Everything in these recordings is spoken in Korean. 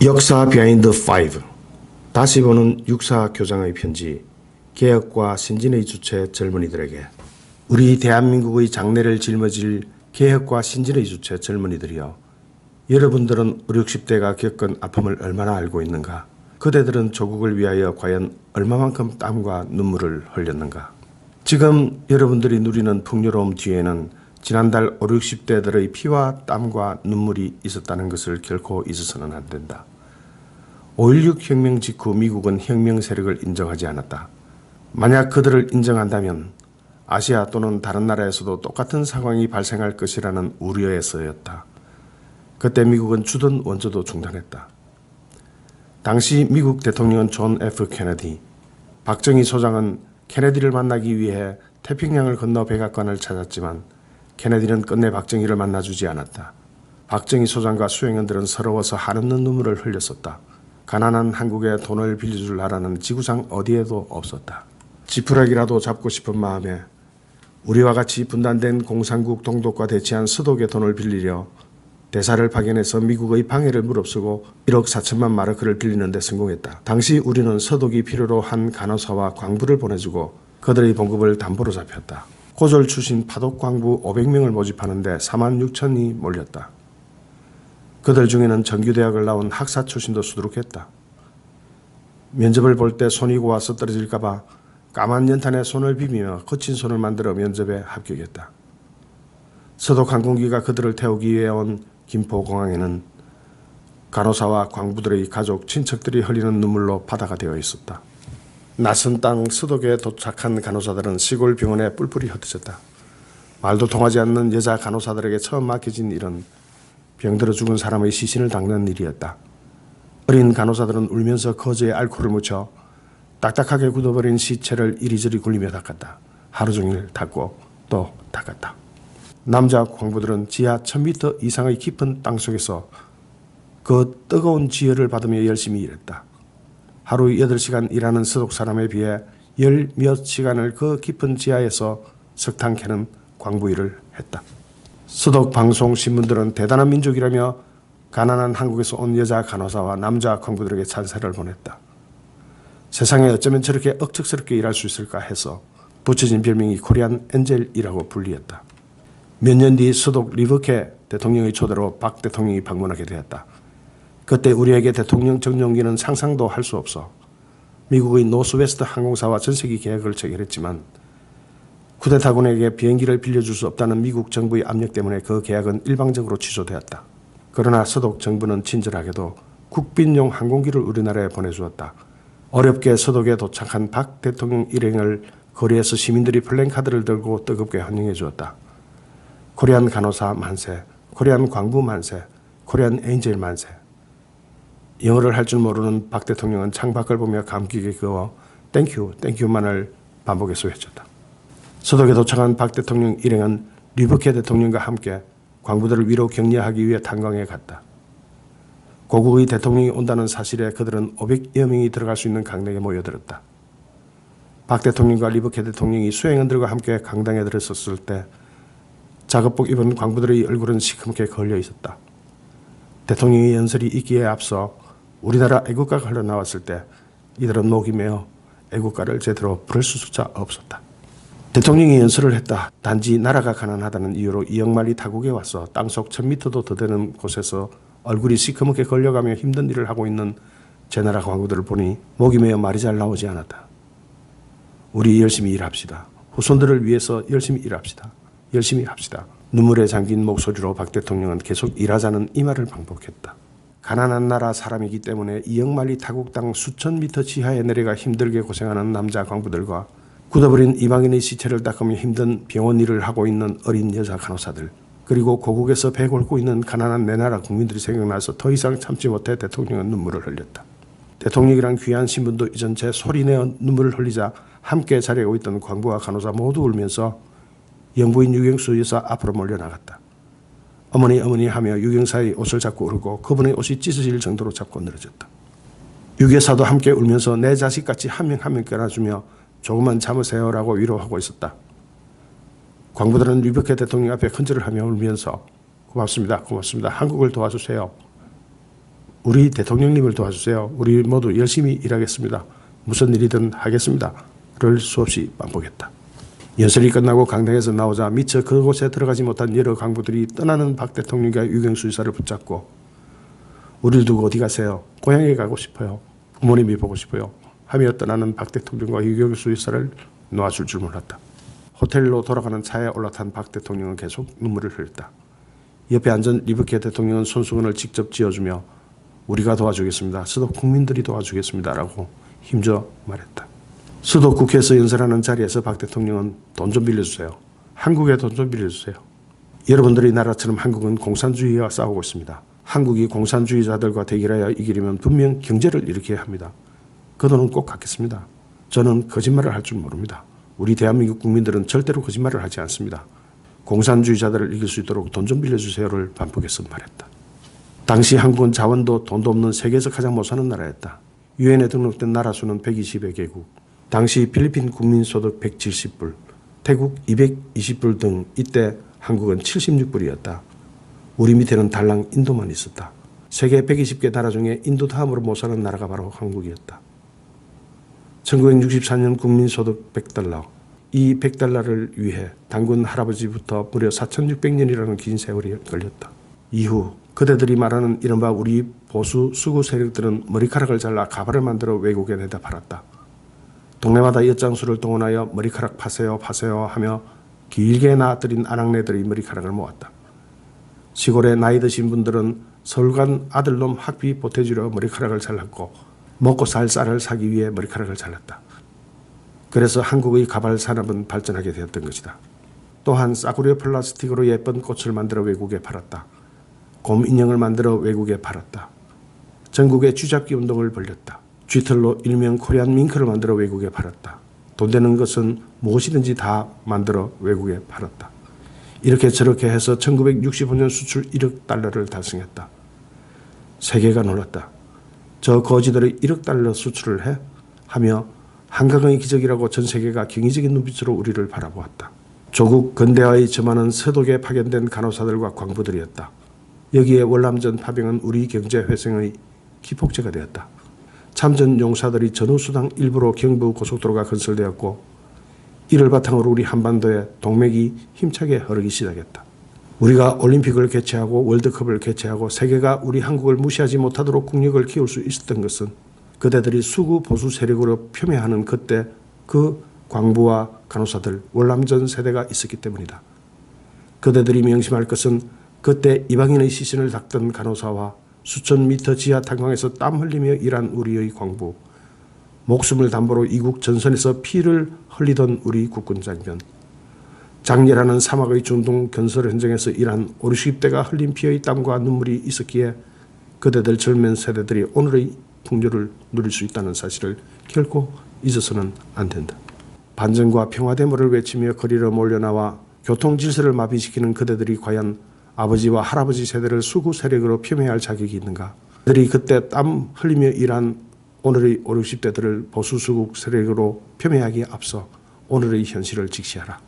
역사 비하인드 5. 다시 보는 육사 교장의 편지. 개혁과 신진의 주체 젊은이들에게. 우리 대한민국의 장래를 짊어질 개혁과 신진의 주체 젊은이들이여, 여러분들은 5, 60대가 겪은 아픔을 얼마나 알고 있는가? 그대들은 조국을 위하여 과연 얼마만큼 땀과 눈물을 흘렸는가? 지금 여러분들이 누리는 풍요로움 뒤에는 지난달 5, 60대들의 피와 땀과 눈물이 있었다는 것을 결코 잊어서는 안 된다. 5.16 혁명 직후 미국은 혁명 세력을 인정하지 않았다. 만약 그들을 인정한다면 아시아 또는 다른 나라에서도 똑같은 상황이 발생할 것이라는 우려에서였다. 그때 미국은 주둔 원조도 중단했다. 당시 미국 대통령은 존 F. 케네디, 박정희 소장은 케네디를 만나기 위해 태평양을 건너 백악관을 찾았지만 케네디는 끝내 박정희를 만나주지 않았다. 박정희 소장과 수행원들은 서러워서 한없는 눈물을 흘렸었다. 가난한 한국에 돈을 빌려줄 나라는 지구상 어디에도 없었다. 지푸라기라도 잡고 싶은 마음에 우리와 같이 분단된 공산국 동독과 대치한 서독에 돈을 빌리려 대사를 파견해서 미국의 방해를 무릅쓰고 1억 4천만 마르크를 빌리는 데 성공했다. 당시 우리는 서독이 필요로 한 간호사와 광부를 보내주고 그들의 봉급을 담보로 잡혔다. 고졸 출신 파독 광부 500명을 모집하는데 4만 6천이 몰렸다. 그들 중에는 정규대학을 나온 학사 출신도 수두룩했다. 면접을 볼 때 손이 고와서 떨어질까 봐 까만 연탄에 손을 비비며 거친 손을 만들어 면접에 합격했다. 서독 항공기가 그들을 태우기 위해 온 김포공항에는 간호사와 광부들의 가족, 친척들이 흘리는 눈물로 바다가 되어 있었다. 낯선 땅 서독에 도착한 간호사들은 시골 병원에 뿔뿔이 흩어졌다. 말도 통하지 않는 여자 간호사들에게 처음 맡겨진 일은 병들어 죽은 사람의 시신을 닦는 일이었다. 어린 간호사들은 울면서 거즈에 알코올을 묻혀 딱딱하게 굳어버린 시체를 이리저리 굴리며 닦았다. 하루 종일 닦고 또 닦았다. 남자 광부들은 지하 1000m 이상의 깊은 땅속에서 그 뜨거운 지혈을 받으며 열심히 일했다. 하루 8시간 일하는 서독 사람에 비해 10몇 시간을 그 깊은 지하에서 석탄 캐는 광부 일을 했다. 서독 방송 신문들은 대단한 민족이라며 가난한 한국에서 온 여자 간호사와 남자 광부들에게 찬사를 보냈다. 세상에 어쩌면 저렇게 억척스럽게 일할 수 있을까 해서 붙여진 별명이 코리안 엔젤이라고 불리었다. 몇 년 뒤 서독 리버케 대통령의 초대로 박 대통령이 방문하게 되었다. 그때 우리에게 대통령 정용기는 상상도 할 수 없어 미국의 노스웨스트 항공사와 전세기 계약을 체결했지만 쿠데타군에게 비행기를 빌려줄 수 없다는 미국 정부의 압력 때문에 그 계약은 일방적으로 취소되었다. 그러나 서독 정부는 친절하게도 국빈용 항공기를 우리나라에 보내주었다. 어렵게 서독에 도착한 박 대통령 일행을 거리에서 시민들이 플랜카드를 들고 뜨겁게 환영해 주었다. 코리안 간호사 만세, 코리안 광부 만세, 코리안 엔젤 만세. 영어를 할 줄 모르는 박 대통령은 창밖을 보며 감격에 겨워 땡큐, 땡큐만을 반복해서 외쳤다. 서독에 도착한 박 대통령 일행은 리버케 대통령과 함께 광부들을 위로 격려하기 위해 탄광에 갔다. 고국의 대통령이 온다는 사실에 그들은 500여 명이 들어갈 수 있는 강당에 모여들었다. 박 대통령과 리버케 대통령이 수행원들과 함께 강당에 들어섰을 때 작업복 입은 광부들의 얼굴은 시커멓게 걸려 있었다. 대통령의 연설이 있기에 앞서 우리나라 애국가가 흘러나왔을 때 이들은 목이 메어 애국가를 제대로 부를 수조차 없었다. 대통령이 연설을 했다. 단지 나라가 가난하다는 이유로 이영만리 타국에 와서 땅속 1000m도 더 되는 곳에서 얼굴이 시커멓게 걸려가며 힘든 일을 하고 있는 제 나라 광부들을 보니 목이 메어 말이 잘 나오지 않았다. 우리 열심히 일합시다. 후손들을 위해서 열심히 일합시다. 열심히 합시다. 눈물에 잠긴 목소리로 박 대통령은 계속 일하자는 이 말을 반복했다. 가난한 나라 사람이기 때문에 이영만리 타국 땅 수천 미터 지하에 내려가 힘들게 고생하는 남자 광부들과 굳어버린 이방인의 시체를 닦으며 힘든 병원 일을 하고 있는 어린 여자 간호사들, 그리고 고국에서 배 곪고 있는 가난한 내 나라 국민들이 생각나서 더 이상 참지 못해 대통령은 눈물을 흘렸다. 대통령이란 귀한 신분도 잊은 채 소리내어 눈물을 흘리자 함께 자리하고 있던 광부와 간호사 모두 울면서 영부인 유경수 여사 앞으로 몰려나갔다. 어머니 하며 유경사의 옷을 잡고 울고 그분의 옷이 찢어질 정도로 잡고 늘어졌다. 유교사도 함께 울면서 내 자식같이 한 명 한 명 껴안아주며 조금만 참으세요라고 위로하고 있었다. 광부들은 리버케 대통령 앞에 큰절을 하며 울면서 고맙습니다. 한국을 도와주세요. 우리 대통령님을 도와주세요. 우리 모두 열심히 일하겠습니다. 무슨 일이든 하겠습니다.를 수없이 반복했다. 연설이 끝나고 강당에서 나오자 미처 그곳에 들어가지 못한 여러 광부들이 떠나는 박 대통령과 유경수 의사를 붙잡고 우리를 두고 어디 가세요? 고향에 가고 싶어요. 부모님이 보고 싶어요. 하며 떠나는 박 대통령과 유경수 의사를 놓아줄 줄 몰랐다. 호텔로 돌아가는 차에 올라탄 박 대통령은 계속 눈물을 흘렸다. 옆에 앉은 리브케 대통령은 손수건을 직접 쥐어주며 우리가 도와주겠습니다. 서독 국민들이 도와주겠습니다. 라고 힘줘 말했다. 서독 국회에서 연설하는 자리에서 박 대통령은 돈 좀 빌려주세요. 한국에 돈 좀 빌려주세요. 여러분들의 나라처럼 한국은 공산주의와 싸우고 있습니다. 한국이 공산주의자들과 대결하여 이기려면 분명 경제를 일으켜야 합니다. 그 돈은 꼭 갚겠습니다. 저는 거짓말을 할 줄 모릅니다. 우리 대한민국 국민들은 절대로 거짓말을 하지 않습니다. 공산주의자들을 이길 수 있도록 돈 좀 빌려주세요를 반복해서 말했다. 당시 한국은 자원도 돈도 없는 세계에서 가장 못 사는 나라였다. 유엔에 등록된 나라 수는 120여 개국. 당시 필리핀 국민소득 170불, 태국 220불 등 이때 한국은 76불이었다. 우리 밑에는 달랑 인도만 있었다. 세계 120개 나라 중에 인도 다음으로 못 사는 나라가 바로 한국이었다. 1964년 국민소득 100달러. 이 100달러를 위해 단군 할아버지부터 무려 4600년이라는 긴 세월이 걸렸다. 이후 그대들이 말하는 이른바 우리 보수 수구 세력들은 머리카락을 잘라 가발을 만들어 외국에 내다 팔았다. 동네마다 엿장수를 동원하여 머리카락 파세요 파세요 하며 길게 나들인 아낙네들이 머리카락을 모았다. 시골에 나이 드신 분들은 서울 간 아들놈 학비 보태주려 머리카락을 잘랐고 먹고 살 쌀을 사기 위해 머리카락을 잘랐다. 그래서 한국의 가발 산업은 발전하게 되었던 것이다. 또한 싸구려 플라스틱으로 예쁜 꽃을 만들어 외국에 팔았다. 곰 인형을 만들어 외국에 팔았다. 전국에 쥐잡기 운동을 벌였다. 쥐털로 일명 코리안 밍크를 만들어 외국에 팔았다. 돈 되는 것은 무엇이든지 다 만들어 외국에 팔았다. 이렇게 저렇게 해서 1965년 수출 1억 달러를 달성했다. 세계가 놀랐다. 저 거지들이 1억 달러 수출을 해? 하며 한강의 기적이라고 전 세계가 경이적인 눈빛으로 우리를 바라보았다. 조국 근대화의 저만은 서독에 파견된 간호사들과 광부들이었다. 여기에 월남전 파병은 우리 경제 회생의 기폭제가 되었다. 참전 용사들이 전후수당 일부로 경부 고속도로가 건설되었고 이를 바탕으로 우리 한반도에 동맥이 힘차게 흐르기 시작했다. 우리가 올림픽을 개최하고 월드컵을 개최하고 세계가 우리 한국을 무시하지 못하도록 국력을 키울 수 있었던 것은 그대들이 수구 보수 세력으로 폄훼하는 그때 그 광부와 간호사들 월남전 세대가 있었기 때문이다. 그대들이 명심할 것은 그때 이방인의 시선을 닦던 간호사와 수천 미터 지하 탄광에서 땀 흘리며 일한 우리의 광부, 목숨을 담보로 이국 전선에서 피를 흘리던 우리 국군 장병, 장렬하는 사막의 중동 건설 현장에서 일한 50대가 흘린 피의 땀과 눈물이 있었기에 그대들 젊은 세대들이 오늘의 풍요를 누릴 수 있다는 사실을 결코 잊어서는 안 된다. 반전과 평화대모를 외치며 거리로 몰려나와 교통 질서를 마비시키는 그대들이 과연 아버지와 할아버지 세대를 수구 세력으로 폄훼할 자격이 있는가? 그들이 그때 땀 흘리며 일한 오늘의 5, 60대들을 보수 수국 세력으로 폄훼하기에 앞서 오늘의 현실을 직시하라.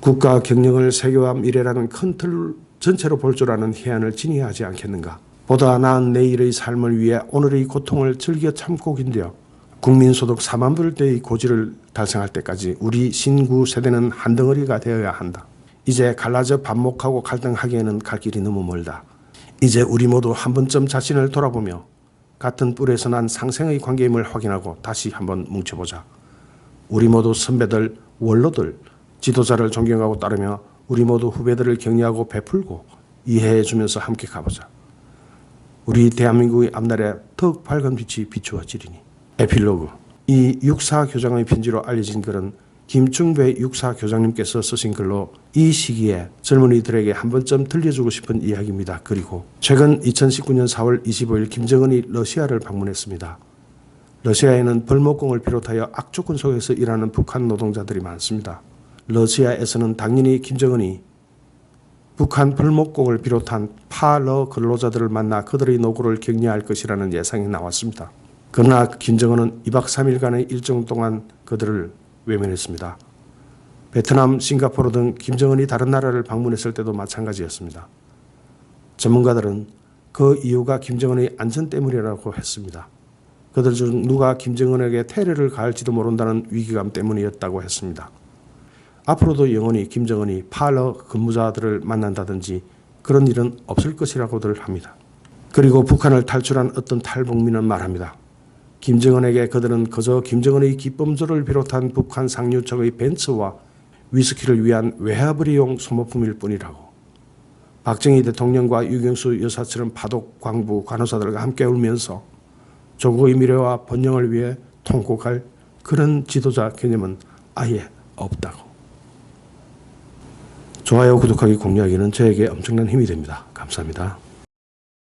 국가 경영을 세계와 미래라는 큰 틀 전체로 볼 줄 아는 해안을 지니야 하지 않겠는가? 보다 나은 내일의 삶을 위해 오늘의 고통을 즐겨 참고 긴되어 국민소득 4만 불대의 고지를 달성할 때까지 우리 신구 세대는 한 덩어리가 되어야 한다. 이제 갈라져 반목하고 갈등하기에는 갈 길이 너무 멀다. 이제 우리 모두 한 번쯤 자신을 돌아보며 같은 뿔에서 난 상생의 관계임을 확인하고 다시 한번 뭉쳐보자. 우리 모두 선배들, 원로들, 지도자를 존경하고 따르며 우리 모두 후배들을 격려하고 베풀고 이해해주면서 함께 가보자. 우리 대한민국의 앞날에 더욱 밝은 빛이 비추어지리니. 에필로그. 이 육사교장의 편지로 알려진 글은 김충배 육사교장님께서 쓰신 글로 이 시기에 젊은이들에게 한 번쯤 들려주고 싶은 이야기입니다. 그리고 최근 2019년 4월 25일 김정은이 러시아를 방문했습니다. 러시아에는 벌목공을 비롯하여 악조건 속에서 일하는 북한 노동자들이 많습니다. 러시아에서는 당연히 김정은이 북한 벌목공을 비롯한 파러 근로자들을 만나 그들의 노고를 격려할 것이라는 예상이 나왔습니다. 그러나 김정은은 2박 3일간의 일정 동안 그들을 외면했습니다. 베트남, 싱가포르 등 김정은이 다른 나라를 방문했을 때도 마찬가지였습니다. 전문가들은 그 이유가 김정은의 안전 때문이라고 했습니다. 그들 중 누가 김정은에게 테러를 가할지도 모른다는 위기감 때문이었다고 했습니다. 앞으로도 영원히 김정은이 파러 근무자들을 만난다든지 그런 일은 없을 것이라고들 합니다. 그리고 북한을 탈출한 어떤 탈북민은 말합니다. 김정은에게 그들은 그저 김정은의 기범조를 비롯한 북한 상류층의 벤츠와 위스키를 위한 외화벌이용 소모품일 뿐이라고. 박정희 대통령과 유경수 여사처럼 파독 광부 간호사들과 함께 울면서 조국의 미래와 번영을 위해 통곡할 그런 지도자 개념은 아예 없다고. 좋아요, 구독하기, 공유하기는 저에게 엄청난 힘이 됩니다. 감사합니다.